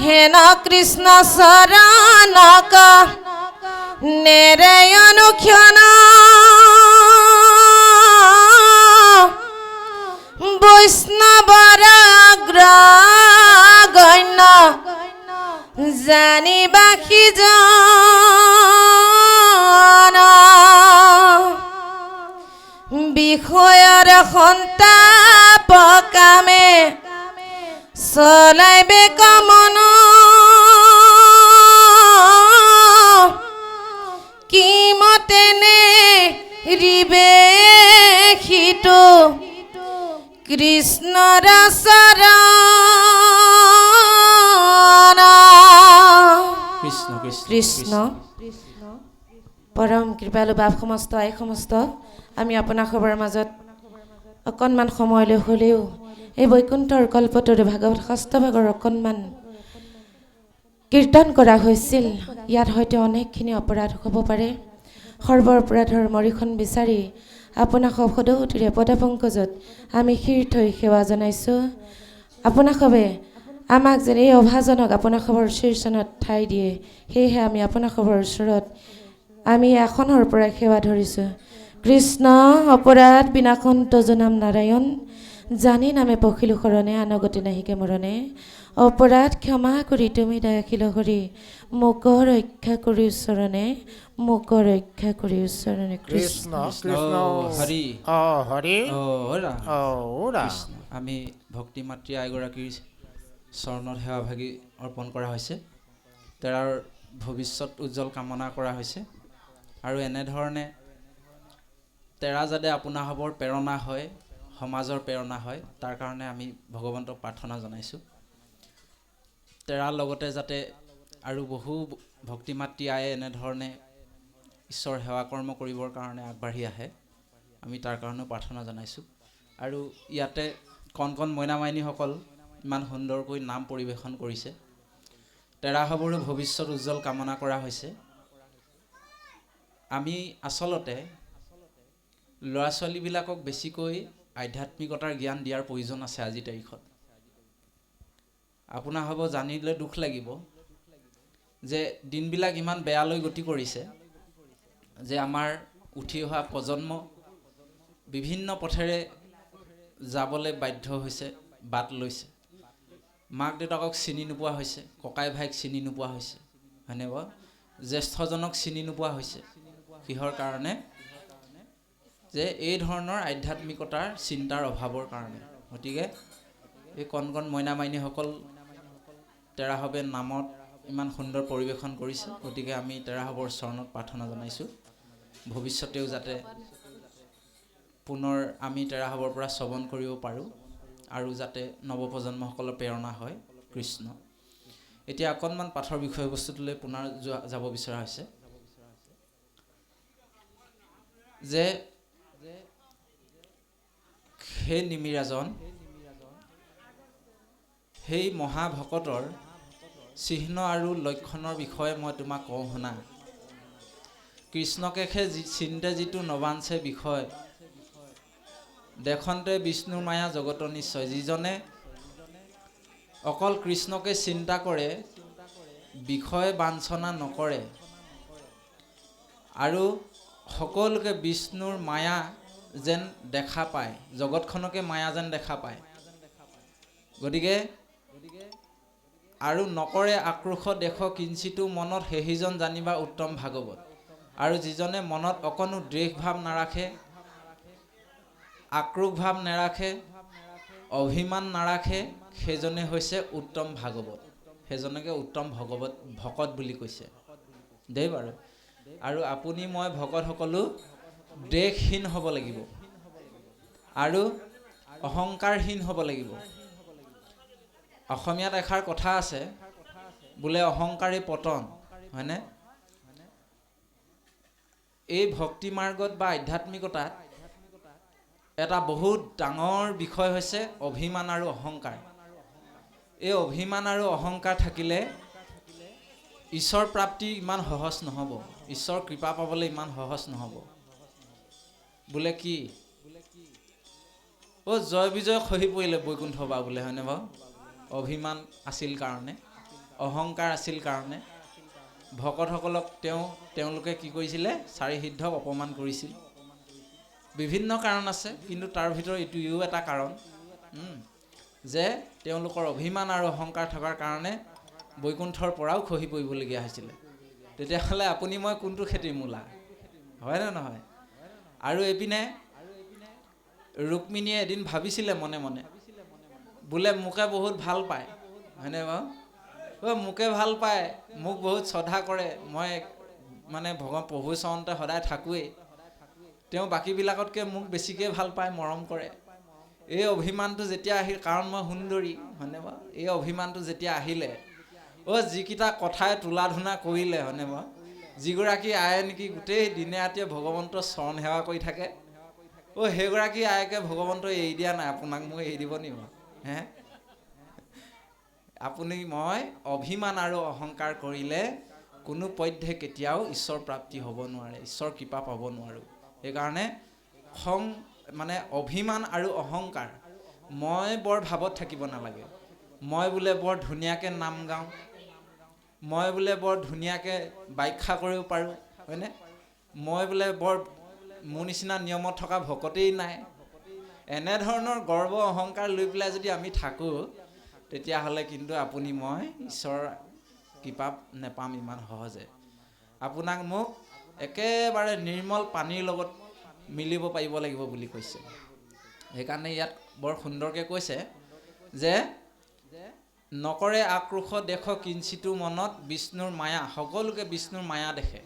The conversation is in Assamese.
হেন কৃষ্ণ শৰণক নেৰে অনুক্ষণ বৈষ্ণৱৰ অগ্ৰগণ্য জানিবা সিজন বিষয়ৰ সন্তাপ কামে চলাইবে কমন কিমতেনে ৰিবে সিটো কৃষ্ণৰ শৰণ কৃষ্ণ কৃষ্ণ পৰম কৃপালু বাপ সমস্ত আই সমস্ত আমি আপোনাৰ খবৰ মাজত অকণমান সময়লৈ হ'লেও এই বৈকুণ্ঠৰ কল্পতৰু ভাগৱত শাস্ত্ৰভাগৰ অকণমান কীৰ্তন কৰা হৈছিল। ইয়াত হয়তো অনেকখিনি অপৰাধ হ'ব পাৰে। সৰ্বৰ অপৰাধৰ মৰিখন বিচাৰি আপোনাক সদৌতিৰে পদপংকজত আমি শিৰ থৈ সেৱা জনাইছোঁ। আপোনাক সবে আমাক যেন এই অভাজনক আপোনাক খবৰ শীৰ্ষণত ঠাই দিয়ে, সেয়েহে আমি আপোনাক খবৰ ওচৰত আমি আসনৰ পৰা সেৱা ধৰিছোঁ। কৃষ্ণ অপৰাধ বিনাশন্ত জনাম নাৰায়ণ জানি নামে পখিলো শৰণে আনগতি নাহিকে মৰণে অপৰাধ ক্ষমা কৰি তুমি দয়াশীল হৰি মোক ৰক্ষা কৰি চৰণে মোক ৰক্ষা কৰি চৰণে কৃষ্ণ কৃষ্ণ হৰি হৰি আমি ভক্তি মাতৃ আইগৰাকীৰ চৰণত সেৱাভাগী অৰ্পণ কৰা হৈছে। তেওঁৰ ভৱিষ্যত উজ্জ্বল কামনা কৰা হৈছে আৰু এনেধৰণে তেৰা যাতে আপোনাৰ হবৰ প্ৰেৰণা হয়, সমাজৰ প্ৰেৰণা হয়, তাৰ কাৰণে আমি ভগৱন্তক প্ৰাৰ্থনা জনাইছোঁ। তেৰাৰ লগতে যাতে আৰু বহু ভক্তি মাতৃ আয়ে এনেধৰণে ঈশ্বৰ সেৱা কৰ্ম কৰিবৰ কাৰণে আগবাঢ়ি আহে, আমি তাৰ কাৰণেও প্ৰাৰ্থনা জনাইছোঁ। আৰু ইয়াতে কণ কণ মইনা মাইনীসকল ইমান সুন্দৰকৈ নাম পৰিৱেশন কৰিছে। তেৰাসবৰো ভৱিষ্যত উজ্জ্বল কামনা কৰা হৈছে। আমি আচলতে ল'ৰা ছোৱালীবিলাকক বেছিকৈ আধ্যাত্মিকতাৰ জ্ঞান দিয়াৰ প্ৰয়োজন আছে আজিৰ তাৰিখত। আপোনাৰ হ'ব জানিলে দুখ লাগিব যে দিনবিলাক ইমান বেয়ালৈ গতি কৰিছে যে আমাৰ উঠি অহা প্ৰজন্ম বিভিন্ন পথেৰে যাবলৈ বাধ্য হৈছে, বাট লৈছে। মাক দেউতাকক চিনি নোপোৱা হৈছে, ককাই ভাইক চিনি নোপোৱা হৈছে, হয়নে বাৰু? জ্যেষ্ঠজনক চিনি নোপোৱা হৈছে। কিহৰ কাৰণে? যে এই ধৰণৰ আধ্যাত্মিকতাৰ চিন্তাৰ অভাৱৰ কাৰণে। গতিকে এই কণ কণ মইনা মাইনীসকল তেৰাসৱে নামত ইমান সুন্দৰ পৰিৱেশন কৰিছে। গতিকে আমি তেৰাসৱৰ চৰণত প্ৰাৰ্থনা জনাইছোঁ ভৱিষ্যতেও যাতে পুনৰ আমি তেৰাসৱৰ পৰা শ্ৰৱণ কৰিব পাৰোঁ আৰু যাতে নৱপ্ৰজন্মসকলৰ প্ৰেৰণা হয়। কৃষ্ণ। এতিয়া অকণমান পাঠৰ বিষয়বস্তুটোলৈ পুনৰ যাব বিচৰা হৈছে যে সেই নিমিৰাজন, সেই মহাভকতৰ চিহ্ন আৰু লক্ষণৰ বিষয়ে মই তোমাক কওঁ শুনা। কৃষ্ণকে চিন্তে যিটো নবাঞ্চে বিষয় দেখন্তে বিষ্ণুৰ মায়া জগত নিশ্চয়। যিজনে অকল কৃষ্ণকে চিন্তা কৰে, বিষয় বাঞ্ছনা নকৰে আৰু সকলোকে বিষ্ণুৰ মায়া যেন দেখা পায়, জগতখনকে মায়া যেন দেখা পায়। গতিকে আৰু নকৰে আক্ৰোশ দেশ কিঞ্চিতো মনত সেইজন জানিবা উত্তম ভাগৱত। আৰু যিজনে মনত অকণো দ্বেষ ভাৱ নাৰাখে, আক্ৰোশ ভাৱ নাৰাখে, অভিমান নাৰাখে, সেইজনে হৈছে উত্তম ভাগৱত। সেইজনকে উত্তম ভকত বুলি কৈছে দেই বাৰু। আৰু আপুনি মই ভকত সকলো দ্বেষহীন হ'ব লাগিব আৰু অহংকাৰহীন হ'ব লাগিব। অসমীয়াত এষাৰ কথা আছে, বোলে অহংকাৰী পতন, হয়নে? এই ভক্তি মাৰ্গত বা আধ্যাত্মিকতাত এটা বহুত ডাঙৰ বিষয় হৈছে অভিমান আৰু অহংকাৰ। এই অভিমান আৰু অহংকাৰ থাকিলে ঈশ্বৰ প্ৰাপ্তি ইমান সহজ নহ'ব, ঈশ্বৰ কৃপা পাবলৈ ইমান সহজ নহ'ব। বোলে কি জয় বিজয় খহি পৰিলে বৈকুণ্ঠ বা বোলে, হয়নে বাৰু? অভিমান আছিল কাৰণে। অহংকাৰ আছিল কাৰণে ভকতসকলক তেওঁলোকে কি কৰিছিলে চাৰি সিদ্ধক অপমান কৰিছিল। বিভিন্ন কাৰণ আছে, কিন্তু তাৰ ভিতৰত এইটোও এটা কাৰণ যে তেওঁলোকৰ অভিমান আৰু অহংকাৰ থকাৰ কাৰণে বৈকুণ্ঠৰ পৰাও খহি পৰিবলগীয়া হৈছিলে। তেতিয়াহ'লে আপুনি মই কোনটো খেতিৰ মূলা, হয়নে নহয়? আৰু এইপিনে ৰুক্মিণীয়ে এদিন ভাবিছিলে মনে মনে, বোলে মোকে বহুত ভাল পায়, হয়নে বাৰু? মোকে ভাল পায়, মোক বহুত শ্ৰদ্ধা কৰে, মই মানে ভগৱান প্ৰভু চৰণতে সদায় থাকোৱেই, তেওঁ বাকীবিলাকতকৈ মোক বেছিকৈ ভাল পায়, মৰম কৰে। এই অভিমানটো যেতিয়া আহিল, কাৰণ মই সুন্দৰী, হয়নে বাৰু? এই অভিমানটো যেতিয়া আহিলে, যিকেইটা কথাই তোলা ধুনা কৰিলে, হয়নে বাৰু? যিগৰাকী আয়ে নেকি গোটেই দিনে ৰাতিয়ে ভগৱন্তৰ চৰণ সেৱা কৰি থাকে, সেইগৰাকী আয়েকে ভগৱন্তই এৰি দিয়া নাই, আপোনাক মই এৰি দিব নি বাৰু? হে, আপুনি মই অভিমান আৰু অহংকাৰ কৰিলে কোনো পধ্যে কেতিয়াও ঈশ্বৰ প্ৰাপ্তি হ'ব নোৱাৰে, ঈশ্বৰ কৃপা পাব নোৱাৰোঁ। সেইকাৰণে মানে অভিমান আৰু অহংকাৰ, মই বৰ ভাৱত থাকিব নালাগে। মই বোলে বৰ ধুনীয়াকৈ নাম গাওঁ, মই বোলে বৰ ধুনীয়াকৈ ব্যাখ্যা কৰিব পাৰোঁ, হয়নে? মই বোলে বৰ মোৰ নিচিনা নিয়মত থকা ভকতেই নাই, এনেধৰণৰ গৰ্ব অহংকাৰ লৈ পেলাই যদি আমি থাকোঁ, তেতিয়াহ'লে কিন্তু আপুনি মই ঈশ্বৰৰ কৃপা নেপাম ইমান সহজে। আপোনাক মোক একেবাৰে নিৰ্মল পানীৰ লগত মিলিব পাৰিব লাগিব বুলি কৈছে। সেইকাৰণে ইয়াত বৰ সুন্দৰকৈ কৈছে যে নকৰে আক্ৰোশ দেশ কিঞ্চিতো মনত, বিষ্ণুৰ মায়া, সকলোকে বিষ্ণুৰ মায়া দেখে।